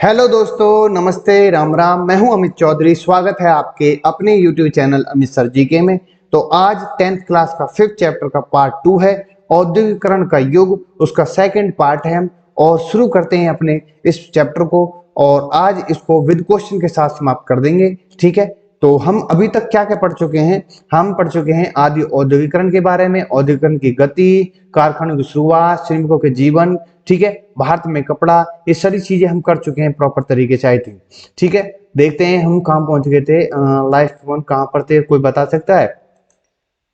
Hello दोस्तों, नमस्ते, राम राम। मैं हूं अमित चौधरी। स्वागत है आपके अपने YouTube channel Amit sir GK में। तो आज 10th क्लास का 5th चैप्टर का पार्ट 2 है, औद्योगिकरण का युग। उसका सेकंड पार्ट है हम, और शुरू करते हैं अपने इस चैप्टर को। और आज इसको विद क्वेश्चन के साथ समाप्त कर देंगे। ठीक है, तो हम अभी तक क्या क्या पढ़ चुके हैं? हम पढ़ चुके हैं आदि औद्योगिकरण के बारे में, औद्योगिकरण की गति, कारखानों की शुरुआत, श्रमिकों के जीवन, ठीक है, भारत में कपड़ा, ये सारी चीजें हम कर चुके हैं प्रॉपर तरीके से, आई थिंक। ठीक है, देखते हैं हम कहाँ पहुंच गए थे। लाइफ वन कहाँ पर थे, कोई बता सकता है?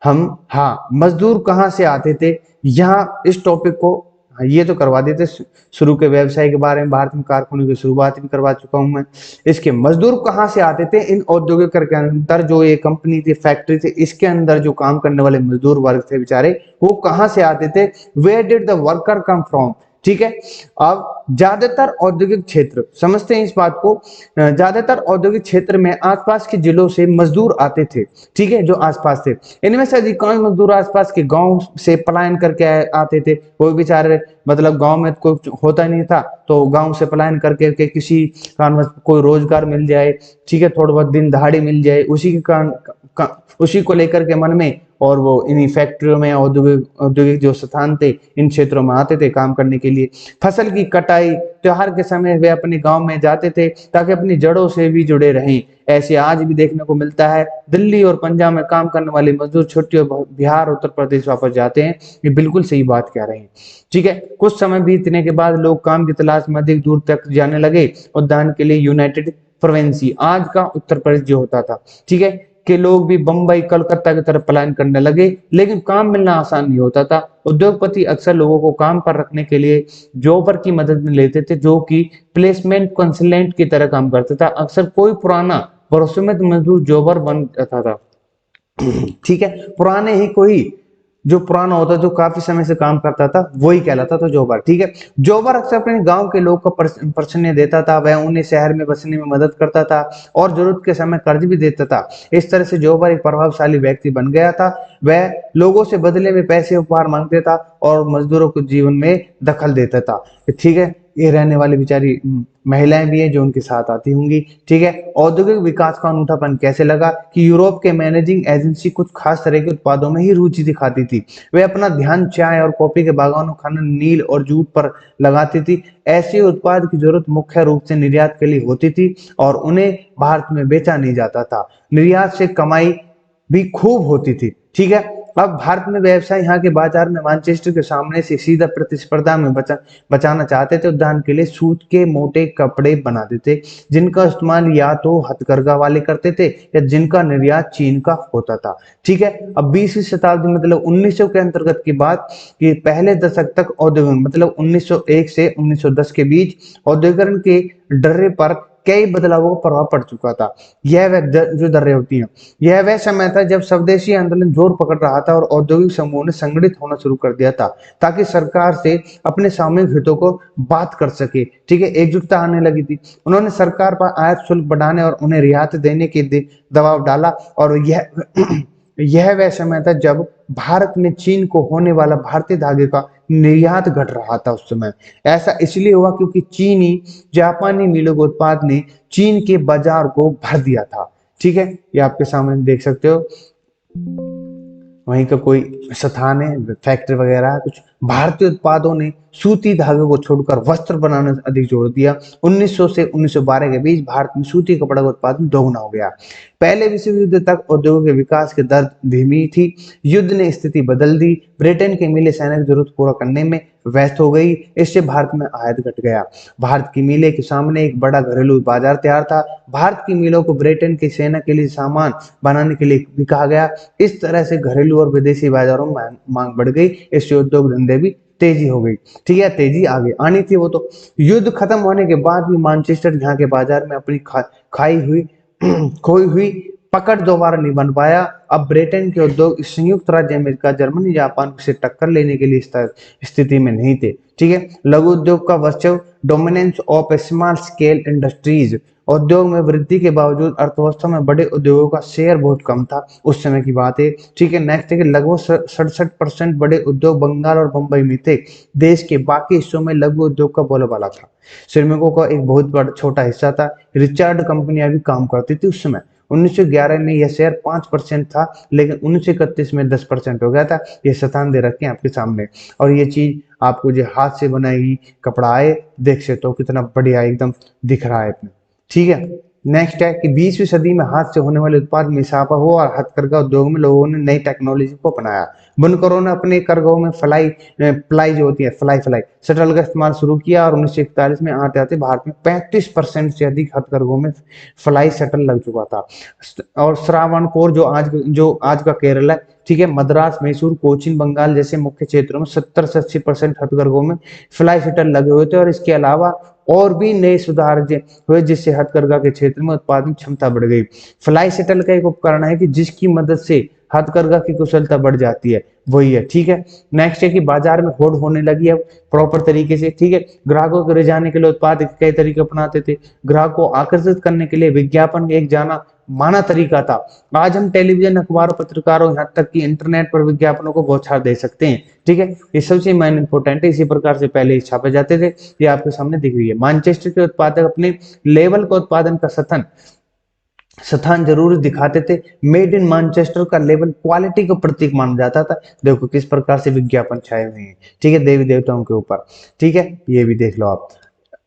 हम, हाँ, मजदूर कहाँ से आते थे, यहाँ इस टॉपिक को, हाँ, ये तो करवा देते। शुरू के व्यवसाय के बारे में, भारत में कारखानों की शुरुआत भी करवा चुका हूं मैं। इसके मजदूर कहाँ से आते थे? इन औद्योगिक के अंदर जो ये कंपनी थी, फैक्ट्री थी, इसके अंदर जो काम करने वाले मजदूर वर्ग थे बेचारे, वो कहाँ से आते थे? Where did the worker come from? ठीक है, अब ज्यादातर औद्योगिक क्षेत्र, समझते हैं इस बात को। ज्यादातर औद्योगिक क्षेत्र में आसपास के जिलों से मजदूर आते थे। ठीक है, जो आसपास थे, इनमें से अधिकांश मजदूर आसपास के गांव से पलायन करके आते थे। वो बेचारे, मतलब गांव में कुछ होता नहीं था, तो गांव से पलायन करके के किसी कारणवश कोई रोजगार मिल जाए, ठीक है, थोड़ा बहुत दिन दहाड़ी मिल जाए, उसी के कारण उसी को लेकर के मन में, और वो इन्हीं फैक्ट्रियों में, औद्योगिक औद्योगिक जो स्थान थे, इन क्षेत्रों में आते थे काम करने के लिए। फसल की कटाई, त्योहार के समय वे अपने गांव में जाते थे ताकि अपनी जड़ों से भी जुड़े रहें। ऐसे आज भी देखने को मिलता है। दिल्ली और पंजाब में काम करने वाले मजदूर छुट्टियों बिहार, उत्तर प्रदेश वापस जाते हैं। ये बिल्कुल सही बात कह रहे हैं। ठीक है, कुछ समय बीतने के बाद लोग काम की तलाश में अधिक दूर तक जाने लगे। उदाहरण के लिए यूनाइटेड प्रोविंसी, आज का उत्तर प्रदेश जो होता था, ठीक है, के लोग भी बंबई, कलकत्ता की तरफ पलायन करने लगे। लेकिन काम मिलना आसान नहीं होता था। उद्योगपति अक्सर लोगों को काम पर रखने के लिए जॉबर की मदद में लेते थे, जो कि प्लेसमेंट कंसल्टेंट की तरह काम करता था। अक्सर कोई पुराना भरोसेमंद मजदूर जॉबर बन जाता था। ठीक है, पुराने ही कोई, जो पुराना होता, जो काफी समय से काम करता था, वही कहलाता था जॉबर। ठीक है, जॉबर अक्सर अपने गांव के लोग को प्रश्न देता था, वह उन्हें शहर में बसने में मदद करता था और जरूरत के समय कर्ज भी देता था। इस तरह से जॉबर एक प्रभावशाली व्यक्ति बन गया था। वह लोगों से बदले में पैसे उपहार मांगता था और मजदूरों को जीवन में दखल देता था। ठीक है, ये रहने वाली बेचारी महिलाएं भी हैं जो उनके साथ आती होंगी। ठीक है, औद्योगिक विकास का अनूठापन कैसे लगा कि यूरोप के मैनेजिंग एजेंसी कुछ खास तरह के उत्पादों में ही रुचि दिखाती थी। वे अपना ध्यान चाय और कॉफी के बागानों, खनन, नील और जूट पर लगाती थी। ऐसे उत्पाद की जरूरत मुख्य रूप से निर्यात के लिए होती थी और उन्हें भारत में बेचा नहीं जाता था। निर्यात से कमाई भी खूब होती थी। ठीक है, अब भारत में व्यवसाय यहाँ के बाजार में मैनचेस्टर के सामने से सीधा प्रतिस्पर्धा में बचाना चाहते थे। उदाहरण के लिए सूत के मोटे कपड़े बनाते थे, जिनका इस्तेमाल या तो हथकरघा वाले करते थे या जिनका निर्यात चीन का होता था। ठीक है, अब 20वीं शताब्दी, मतलब 1900 के अंतर्गत की बात, कि पहले दशक तक औद्योगिक, मतलब 1901 से 1910 के बीच औद्योगिकरण के डर्रे पर कई बदलावों का प्रभाव पड़ चुका था। यह वह जो दर्रे होती हैं, यह वह समय था जब स्वदेशी आंदोलन जोर पकड़ रहा था और औद्योगिक समूह ने संगठित होना शुरू कर दिया था, ताकि सरकार से अपने सामूहिक हितों को बात कर सके। ठीक है, एकजुटता आने लगी थी। उन्होंने सरकार पर आयात शुल्क बढ़ाने और उन्हें रियायत देने के दबाव डाला। और यह वह समय था जब भारत में चीन को होने वाला भारतीय धागे का निर्यात घट रहा था उस समय। ऐसा इसलिए हुआ क्योंकि चीनी, जापानी मिलों के उत्पाद ने चीन के बाजार को भर दिया था। ठीक है, ये आपके सामने देख सकते हो। वहीं का कोई स्थान है, फैक्ट्री वगैरह कुछ। भारतीय उत्पादों ने सूती धागे को छोड़कर वस्त्र बनाने से अधिक जोर दिया। 1900 से 1912 के बीच भारत में सूती कपड़ा का उत्पादन दोगुना हो गया। पहले विश्व युद्ध तक उद्योगों के विकास की दर धीमी थी। युद्ध ने स्थिति बदल दी। ब्रिटेन के मिलें सैनिक जरूरत पूरा करने में व्यस्त हो गई। इससे भारत में आयात घट गया। भारत की मिलें के सामने एक बड़ा घरेलू बाजार तैयार था। भारत की मिलों को ब्रिटेन की सेना के लिए सामान बनाने के लिए भी कहा गया। इस तरह से घरेलू और विदेशी बाजारों में मांग बढ़ गई। इससे उद्योग धंधे भी तेजी हो गई। ठीक है, तेजी आगे आनी थी वो तो। युद्ध खत्म होने के बाद भी मैनचेस्टर यहाँ के बाजार में अपनी खाई हुई खोई हुई पकड़ दोबारा नहीं बन पाया। अब ब्रिटेन के उद्योग संयुक्त राज्य अमेरिका, जर्मनी, जापान से टक्कर लेने के लिए इस स्थिति में नहीं थे। ठीक है, लघु उद्योग का वर्चस्व, dominance of small scale industries, उद्योग में वृद्धि के बावजूद अर्थव्यवस्था में बड़े उद्योगों का शेयर बहुत कम था, उस समय की बात है। ठीक है, नेक्स्ट है कि लगभग 67% बड़े उद्योग बंगाल और बंबई में थे। देश के बाकी हिस्सों में लघु उद्योग का बोलबाला था, श्रमिकों का एक बहुत बड़ा छोटा हिस्सा था। रिचार्ड कंपनियां भी काम करती थी उस समय। 1911 में यह शेयर 5% था, लेकिन 1931 में 10% हो गया था। ये स्थान दे रखे हैं आपके सामने। और ये चीज आपको जो हाथ से बनाई कपड़ा है, देख सकते हो कितना बढ़िया एकदम दिख रहा है अपने। ठीक है, नेक्स्ट है कि 20वीं सदी में हाथ से होने वाले उत्पाद में इजाफा हुआ और हथकरघा उद्योग में लोगों ने नई टेक्नोलॉजी को अपनाया। बुनकरों ने अपने करघों में फ्लाई जो होती है, फ्लाई शटल का इस्तेमाल शुरू किया और 1941 में आते आते भारत में 35% से अधिक हथकरघों में फ्लाई शटल लग चुका था। और श्रावणकोर जो आज का केरल है, ठीक है, मद्रास, मैसूर, कोचीन, बंगाल जैसे मुख्य क्षेत्रों में 70 से 80% हथकरघों में फ्लाई शटल लगे हुए थे। और इसके अलावा और भी नए सुधार हुए जिससे हथकरघा के क्षेत्र में उत्पादन क्षमता बढ़ गई। फ्लाई शटल का एक उपकरण है कि जिसकी मदद से हथकरघा की कुशलता बढ़ जाती है, वही है। ठीक है, नेक्स्ट है कि बाजार में होड़ होने लगी अब प्रॉपर तरीके से। ठीक है, ग्राहकों को रिझाने के लिए उत्पाद कई तरीके अपनाते थे। ग्राहक को आकर्षित करने के लिए विज्ञापन एक जाना माना तरीका था। आज हम टेलीविजन, अखबारों, पत्रकारों, यहाँ तक कि इंटरनेट पर विज्ञापनों को बौछार दे सकते हैं। ठीक है, ये सबसे मेन इंपॉर्टेंट है। इसी प्रकार से पहले ही छापे जाते थे, ये आपके सामने दिख रही है। मैनचेस्टर के उत्पादक अपने लेवल का उत्पादन का स्थान जरूर दिखाते थे। मेड इन मैनचेस्टर का लेवल क्वालिटी का प्रतीक माना जाता था। देखो किस प्रकार से विज्ञापन छाए हुए हैं, ठीक है, देवी देवताओं के ऊपर। ठीक है, ये भी देख लो आप।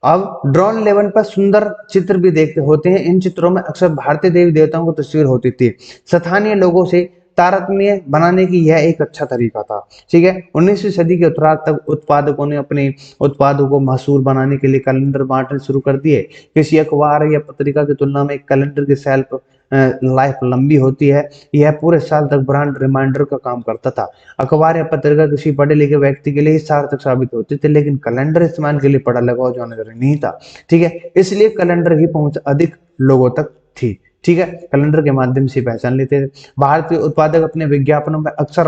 अब ड्रोन लेवल पर सुंदर चित्र भी देखते होते हैं। इन चित्रों में अक्सर भारतीय देवी देवताओं की तस्वीर होती थी। स्थानीय लोगों से तारतम्य बनाने की यह एक अच्छा तरीका था। ठीक है, 19वीं सदी के उत्तरार्ध तक उत्पादकों ने अपने उत्पादों को मशहूर बनाने के लिए कैलेंडर बांटने शुरू कर दिए। किसी अखबार या पत्रिका की तुलना में एक कैलेंडर की सेल्फ लाइफ लंबी होती है। यह पूरे साल तक ब्रांड रिमाइंडर का काम करता था। अखबार या पत्रिका किसी पढ़े लिखे व्यक्ति के लिए सार्थक साबित होते थे, लेकिन कैलेंडर इस्तेमाल के लिए पढ़ा लगा जाना जरूरी नहीं था। ठीक है, इसलिए कैलेंडर की पहुंच अधिक लोगों तक थी। ठीक है, कैलेंडर के माध्यम से पहचान लेते थे। भारतीय उत्पादक अपने विज्ञापनों में अक्सर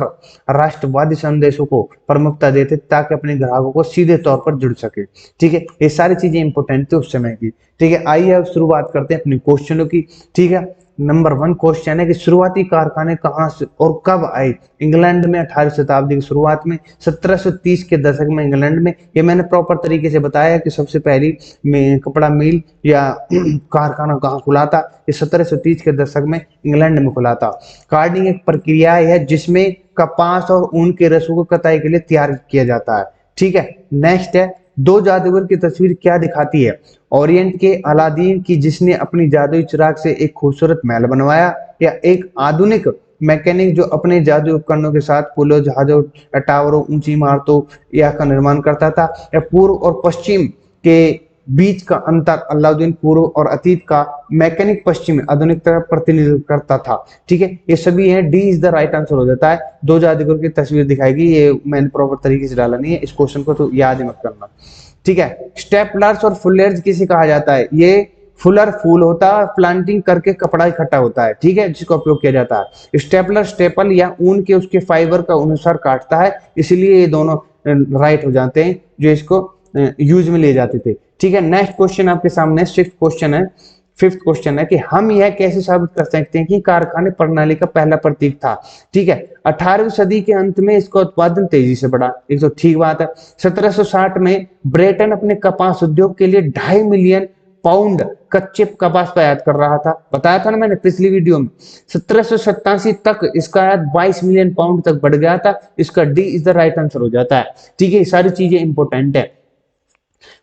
राष्ट्रवादी संदेशों को प्रमुखता देते ताकि अपने ग्राहकों को सीधे तौर पर जुड़ सके। ठीक है, ये सारी चीजें इंपॉर्टेंट थी उस समय की। ठीक है, आइए अब शुरुआत करते हैं अपने क्वेश्चनों की। ठीक है, नंबर 1 क्वेश्चन है कि शुरुआती कारखाने कहाँ से और कब आए? इंग्लैंड में 18वीं शताब्दी की शुरुआत में, 1730 के दशक में इंग्लैंड में। ये मैंने प्रॉपर तरीके से बताया कि सबसे पहली कपड़ा मिल या कारखाना कहाँ खुला था। ये 1730 के दशक में इंग्लैंड में खुला था। कार्डिंग एक प्रक्रिया है जिसमें कपास और ऊन के रसों को कताई के लिए तैयार किया जाता है। ठीक है, नेक्स्ट है, दो जादूगर की तस्वीर क्या दिखाती है? ओरिएंट के अलादीन की जिसने अपनी जादुई चिराग से एक खूबसूरत महल बनवाया, या एक आधुनिक मैकेनिक जो अपने जादुई उपकरणों के साथ पुलों, जहाजों, टावरों, ऊंची इमारतों या का निर्माण करता था? या पूर्व और पश्चिम के बीच का अंतर अलाउद्दीन पूर्व और अतीत का, मैकेनिक पश्चिम आधुनिकता का प्रतिनिधित्व करता था? ठीक है, ये सभी है। D is the right answer हो जाता है। दो जादूगर की तस्वीर दिखाएगी, ये मैंने प्रॉपर तरीके से डाला नहीं है, इस क्वेश्चन को तो याद ही मत करना। ठीक है, स्टेपलर्स और फुलर्स किसे कहा जाता है? ये फुलर फूल होता है, प्लांटिंग करके कपड़ा इकट्ठा होता है। ठीक है, जिसका उपयोग किया जाता है। स्टेपलर स्टेपल या ऊन के उसके फाइबर का अनुसार काटता है, इसलिए ये दोनों राइट हो जाते हैं जो इसको यूज में ले जाते थे। ठीक है, नेक्स्ट क्वेश्चन आपके सामने फिफ्थ क्वेश्चन है कि हम यह कैसे साबित कर सकते हैं कि कारखाने प्रणाली का पहला प्रतीक था? ठीक है, 18वीं सदी के अंत में इसका उत्पादन तेजी से बढ़ा, एक तो ठीक बात है। 1760 में ब्रिटेन अपने कपास उद्योग के लिए 2.5 मिलियन पाउंड कच्चे कपास का आयात कर रहा था, बताया था ना मैंने पिछली वीडियो में। 1787 तक इसका आयात 22 मिलियन पाउंड तक बढ़ गया था। इसका D is the right answer हो जाता है। ठीक है, सारी चीजें इंपॉर्टेंट है।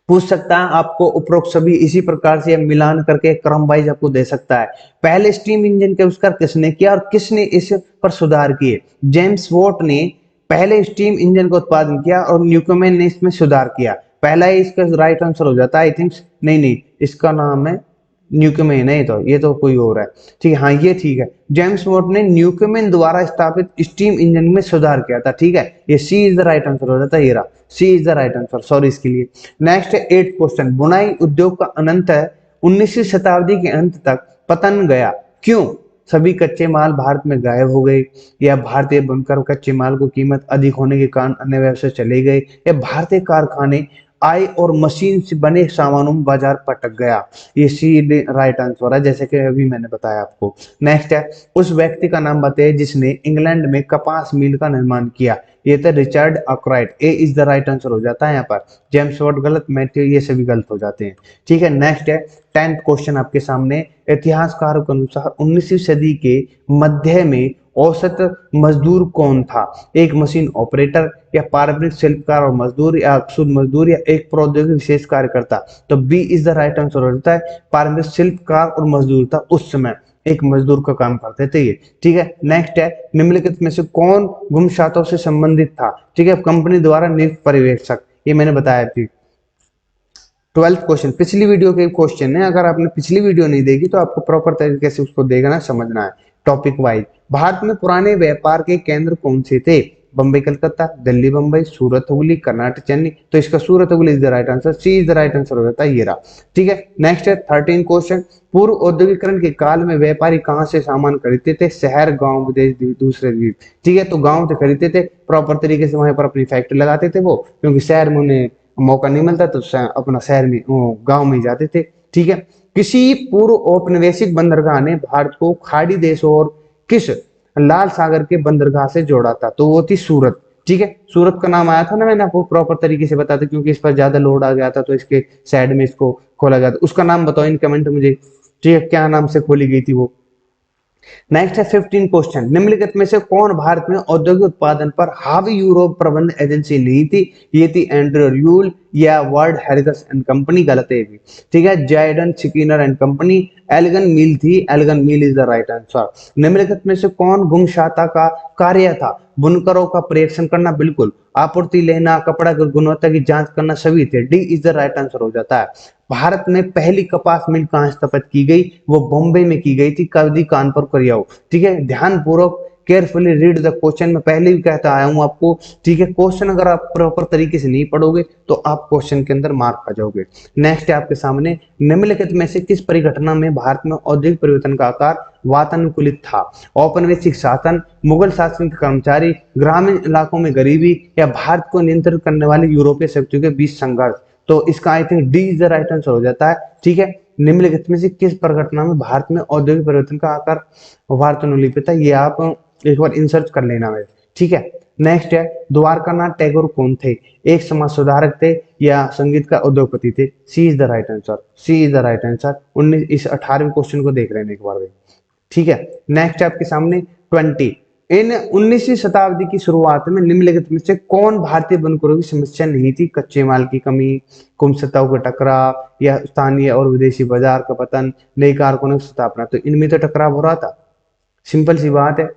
पूछ सकता है आपको उपरोक्त सभी इसी प्रकार से मिलान करके क्रम वाइज आपको दे सकता है। पहले स्टीम इंजन का आविष्कार किसने किया और किसने इस पर सुधार किए? जेम्स वॉट ने पहले स्टीम इंजन का उत्पादन किया और न्यूकैमन ने इसमें सुधार किया। पहला ही इसका राइट आंसर हो जाता है। आई थिंक नहीं, इसका नाम है न्यूकैमन, नहीं तो ये तो कोई और है। ठीक है, हाँ ये ठीक है। जेम्स वॉट ने न्यूकैमन द्वारा स्थापित स्टीम इंजन में सुधार किया था। ठीक है, ये C is the right answer हो जाता है। ये रहा, C is the right answer, sorry इसके लिए। नेक्स्ट है 8th क्वेश्चन, बुनाई उद्योग का अनंत है 19वीं शताब्दी के अंत तक पतन गया, क्यों? सभी कच्चे माल भारत में गायब हो गए, या भारतीय बुनकर कच्चे माल को कीमत अधिक होने के कारण अन्य व्यवसाय चले गए, या भारतीय कारखाने आए और मशीन से बने सामानों में बाजार पटक गया। ये सी राइट आंसर है, जैसे कि अभी मैंने बताया आपको। नेक्स्ट है, उस व्यक्ति का नाम बताइए जिसने इंग्लैंड में कपास मिल का निर्माण किया। ये था Richard Arkwright. A is the right answer हो जाता है यहाँ पर। जेम्स वाट गलत, मैथ्यू ये सभी गलत हो जाते हैं। ठीक है, नेक्स्ट है 10th क्वेश्चन आपके सामने। इतिहासकारों के अनुसार 19वीं सदी के मध्य में औसत मजदूर कौन था? एक मशीन ऑपरेटर, या पारंपरिक शिल्पकार और मजदूर, या अक्षुत मजदूर, या एक प्रौद्योगिक विशेष कार्यकर्ता। तो B is the right answer होता है, पारंपरिक शिल्पकार और मजदूर था। उस समय एक मजदूर का काम करते थे ये। ठीक है, नेक्स्ट है, निम्नलिखित में से कौन गुमशुदाओं से संबंधित था? ठीक है, कंपनी द्वारा नियुक्त पर्यवेक्षक, ये मैंने बताया थी। 12th क्वेश्चन पिछली वीडियो के क्वेश्चन है, अगर आपने पिछली वीडियो नहीं देखी तो आपको प्रॉपर तरीके से उसको देखना समझना है टॉपिक वाइज। भारत में पुराने व्यापार के केंद्र कौन से थे? बम्बई कलकत्ता, दिल्ली बम्बई, सूरत हुगली, कर्नाटक चेन्नई। तो इसका Surat Hugli is the right answer, C is the right answer हो जाता है ये रहा। ठीक है, नेक्स्ट है 13 क्वेश्चन। पूर्व औद्योगिकरण के काल में व्यापारी कहाँ से सामान खरीदते थे? शहर, गांव, विदेश, दूसरे द्वीप। ठीक है, तो गांव से खरीदते थे, प्रॉपर तरीके से वहां पर अपनी फैक्ट्री लगाते थे वो, क्योंकि शहर में उन्हें मौका नहीं मिलता तो अपना शहर में गांव में जाते थे। ठीक है, किसी पूर्व औपनिवेशिक बंदरगाह ने भारत को खाड़ी देशों और किस लाल सागर के बंदरगाह से जोड़ा था? तो वो थी सूरत। ठीक है, सूरत का नाम आया था ना, मैंने आपको प्रॉपर तरीके से बताया था, क्योंकि इस पर ज्यादा लोड आ गया था तो इसके साइड में इसको खोला गया था। उसका नाम बताओ इन कमेंट में मुझे। ठीक है, क्या नाम से खोली गई थी वो? नेक्स्ट है 15 क्वेश्चन। निम्नलिखित में से कौन भारत में औद्योगिक उत्पादन पर हावी यूरोप प्रबंध एजेंसी नहीं थी? ये थी एंड्रयू यूल या वर्ल्ड हेरिगस एंड कंपनी, गलत है भी। ठीक है, जायडन स्किनर एंड कंपनी, एल्गन मिल थी, Elgon mill is the right answer. निम्नलिखित में से कौन गुणवत्ता का कार्य था? बुनकरों का परीक्षण करना, बिल्कुल। आपूर्ति लेना, कपड़ा की गुणवत्ता की जांच करना, सभी थे। D is the right answer हो जाता है। भारत में पहली कपास मिल कहाँ स्थापित की गई? वो बॉम्बे में की गई थी, कवदी कानपुर करियाऊ। ठीक है, ध्यान पूर्वक केयरफुली रीड द क्वेश्चन। मैं पहले भी कहता आया हूं आपको। ठीक है, क्वेश्चन अगर आप प्रॉपर तरीके से नहीं पढ़ोगे तो आप क्वेश्चन के अंदर मार्क पा जाओगे। नेक्स्ट है आपके सामने, निम्नलिखित में से किस परिघटना में भारत में औद्योगिक परिवर्तन का आकार वातानुकूलित था? औपनिवेशिक शासन, मुगल शासन के कर्मचारी, ग्रामीण इलाकों में गरीबी, या भारत को नियंत्रित करने वाली यूरोपीय शक्तियों के बीच संघर्ष। तो इसका I think D is the right answer हो जाता है। ठीक है, निम्नलिखित में से किस परिघटना में भारत में औद्योगिक परिवर्तन का आकार वातानुकूलित था? ये आप एक बार इंसर्च कर लेना है। ठीक है, नेक्स्ट है, द्वारकानाथ टैगोर कौन थे? एक समाज सुधारक थे या संगीत का उद्योगपति थे? C is the right answer, C is the right answer. 19 इस 18वें क्वेश्चन को देख रहे हैं एक बार। ठीक है, नेक्स्ट है आपके सामने 20। इन 19वीं शताब्दी की शुरुआत में निम्नलिखित में से कौन भारतीय बुनकरों की समस्या नहीं थी? कच्चे माल की कमी, गुमशुदाओं का टकराव, या स्थानीय और विदेशी बाजार का पतन, नई कारखानों की स्थापना। तो इनमें तो टकराव हो रहा था, सिंपल सी बात है।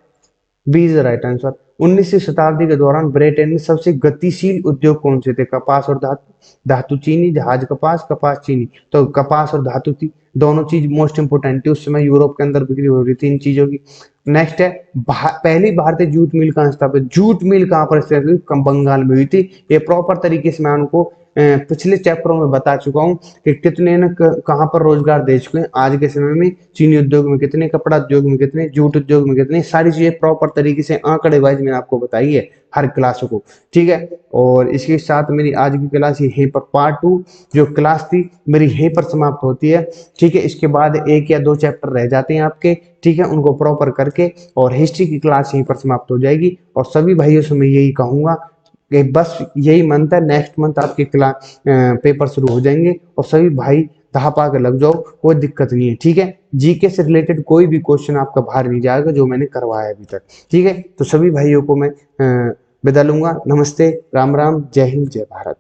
B is the right answer. 19वीं शताब्दी के दौरान ब्रिटेन में सबसे गतिशील उद्योग कौन से थे? कपास और धातु, धातु चीनी, जहाज कपास, कपास चीनी। तो कपास और धातु थी, दोनों चीज मोस्ट इंपोर्टेंट थी उस समय, यूरोप के अंदर बिक्री हो रही थी इन चीजों की। नेक्स्ट है, पहली भारतीय जूट मिल कहाँ स्थापित? जूट मिल कहाँ पर स्थापित? बंगाल में हुई थी। ये प्रॉपर तरीके से मैं उनको पिछले चैप्टरों में बता चुका हूँ कि कितने ने कहाँ पर रोजगार दे चुके हैं आज के समय में। चीनी उद्योग में कितने, कपड़ा उद्योग में कितने, जूट उद्योग में कितने, सारी चीजें प्रॉपर तरीके से आंकड़े वाइज मैंने आपको बताई है हर क्लास को। ठीक है, और इसके साथ मेरी आज की क्लास यहीं पर पार्ट 2 जो क्लास थी मेरी यहीं पर समाप्त होती है। ठीक है, इसके बाद 1 या 2 चैप्टर रह जाते हैं आपके। ठीक है, उनको प्रॉपर करके और हिस्ट्री की क्लास यहीं पर समाप्त हो जाएगी। और सभी भाइयों से मैं यही कहूंगा कि बस यही मंथ है, नेक्स्ट मंथ आपके क्लास पेपर शुरू हो जाएंगे और सभी भाई धापा के लग जाओ, कोई दिक्कत नहीं है। ठीक है, जीके से रिलेटेड कोई भी क्वेश्चन आपका बाहर नहीं जाएगा जो मैंने करवाया अभी तक। ठीक है, तो सभी भाइयों को मैं विदा लूंगा। नमस्ते, राम राम, जय हिंद, जय भारत।